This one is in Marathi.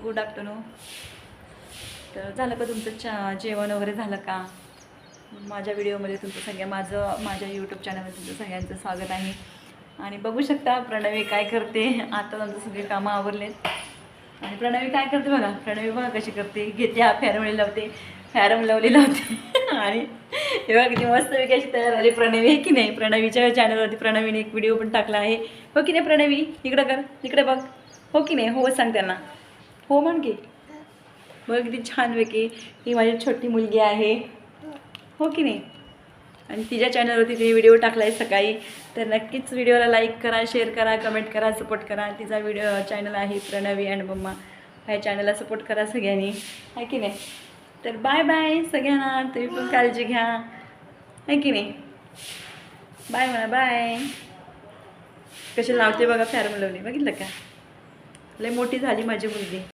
Good afternoon. तर झालं का तुमचं जेवण वगैरे झालं का? माझ्या व्हिडिओमध्ये तुमचं माझ्या यूट्यूब चॅनलमध्ये तुमचं सगळ्यांचं स्वागत आहे. आणि बघू शकता प्रणवी काय करते. आता आमचं सगळे कामं आवरलेत आणि प्रणवी काय करते बघा. प्रणवी बघा कशी करते. घेते हा फॅरमळी लावते, फॅरम लावली लावते आणि हे बघा किती मस्त अशी तयार झाली प्रणवी, आहे की नाही. प्रणवीच्या चॅनलवरती प्रणवीने एक व्हिडिओ पण टाकला आहे, हो की नाही प्रणवी. इकडं कर, इकडे बघ, हो की नाही. हो सांग त्यांना, हो म्हण की. बघ किती छानपैकी ही माझी छोटी मुलगी आहे, हो की नाही. आणि तिच्या चॅनलवरती तिने व्हिडिओ टाकला आहे सकाळी. तर नक्कीच व्हिडिओला लाईक करा, शेअर करा, कमेंट करा, सपोर्ट करा. तिचा चॅनल आहे प्रणवी अँड मम्मा. ह्या चॅनलला सपोर्ट करा सगळ्यांनी, आहे की नाही. तर बाय बाय सगळ्यांना. तुम्ही पण काळजी घ्या, आहे की नाही. बाय म्हणा, बाय. कशी लावते बघा फॅरम लावली, बघितलं का. लय मोठी झाली माझी मुलगी.